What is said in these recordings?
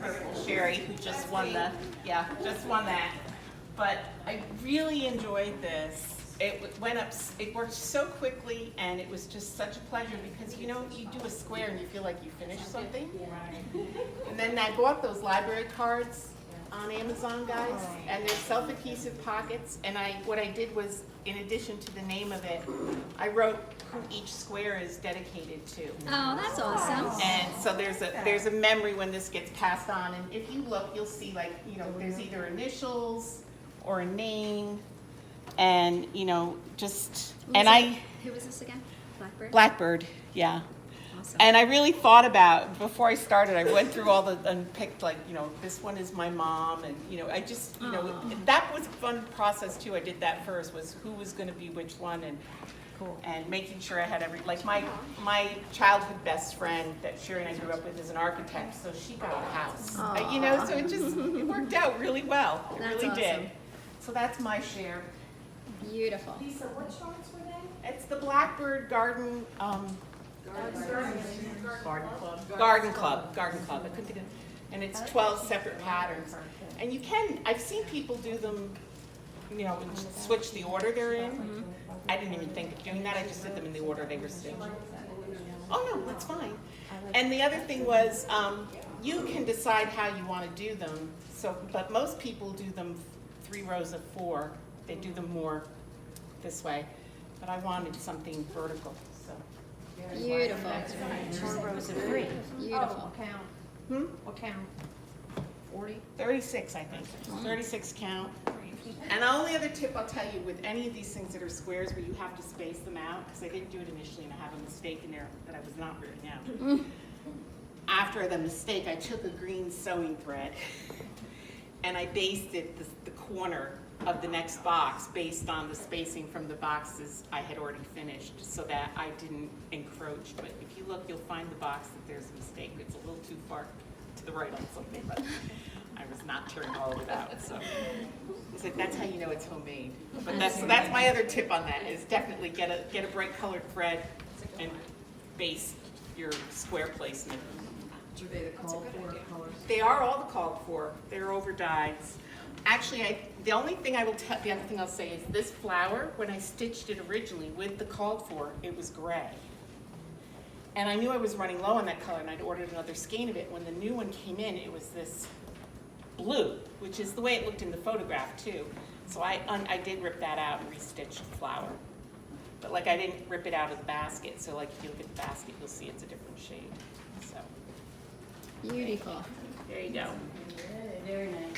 Purple Sherry, who just won the, just won that. But I really enjoyed this. It went up, it worked so quickly, and it was just such a pleasure because, you know, you do a square and you feel like you finished something. And then I bought those library cards on Amazon, guys, and they're self-adhesive pockets. And what I did was, in addition to the name of it, I wrote who each square is dedicated to. Oh, that's awesome. And so there's a memory when this gets passed on. And if you look, you'll see, like, you know, there's either initials or a name, and, you know, just, Who was this again? Blackbird? Blackbird, yeah. Awesome. And I really thought about, before I started, I went through all and picked, like, you know, this one is my mom, and, you know, I just, you know, that was a fun process too. I did that first, was who was going to be which one, and and making sure I had like my childhood best friend that Sherry and I grew up with is an architect, so she got a house. You know, so it worked out really well. It That's really did. awesome. So that's my share. Beautiful. Lisa, what charts were they? It's the Blackbird Garden Garden Club. I couldn't think of, and it's 12 separate patterns. And you can, I've seen people do them, you know, and switch the order they're in. I didn't even think of doing that. I just did them in the order they were stitched. Oh no, that's fine. And the other thing was, you can decide how you want to do them. So, but most people do them 3 rows of 4. They do them more this way. But I wanted something vertical. So. Beautiful. 4 rows of 3. Beautiful. What count? What count? 40? 36, I think. 36 count. And the only other tip I'll tell you with any of these things that are squares where you have to space them out, because I didn't do it initially and I have a mistake in there that I was not written out. After the mistake, I took a green sewing thread and I basted the corner of the next box based on the spacing from the boxes I had already finished, so that I didn't encroach. But if you look, you'll find the box that there's a mistake. It's a little too far to the right on something, but I was not turning all of it out. So it's like, that's how you know it's homemade. But that's my other tip on that, is definitely get a bright colored thread and base your square placement. Were they the called for colors? They are all the called for. They're over dyes. Actually, the other thing I'll say is this flower, when I stitched it originally with the called for, it was gray. And I knew I was running low on that color, and I'd ordered another skein of it. When the new one came in, it was this blue, which is the way it looked in the photograph too. So I did rip that out and restitched the flower. But like, I didn't rip it out of the basket, so like if you look at the basket, you'll see it's a different shade. So Beautiful. there you go. Very nice.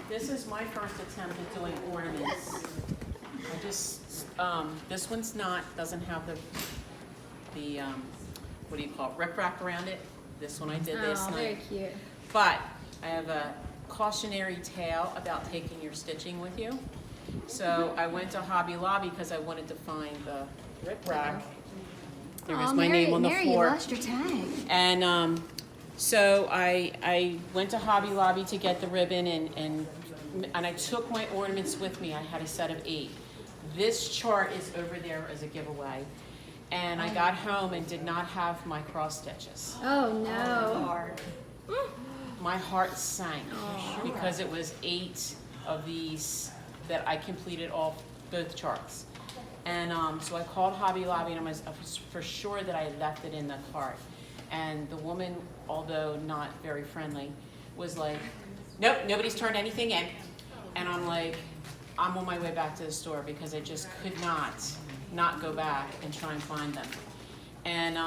This is my first attempt at doing ornaments. I just, this one's doesn't have the what do you call it, rip-wrap around it. This one I did last Oh, very night. cute. But I have a cautionary tale about taking your stitching with you. So I went to Hobby Lobby because I wanted to find the rip-wrap. There was my name on the Mary, floor. you lost your tag. And so I went to Hobby Lobby to get the ribbon, and I took my ornaments with me. I had a set of 8. This chart is over there as a giveaway. And I got home and did not have my cross stitches. Oh no. My heart sank because it was 8 of these that I completed both charts. And so I called Hobby Lobby, and I was for sure that I had left it in the cart. And the woman, although not very friendly, was like, nope, nobody's turned anything in. And I'm like, I'm on my way back to the store because I just could not go back and try and find them. And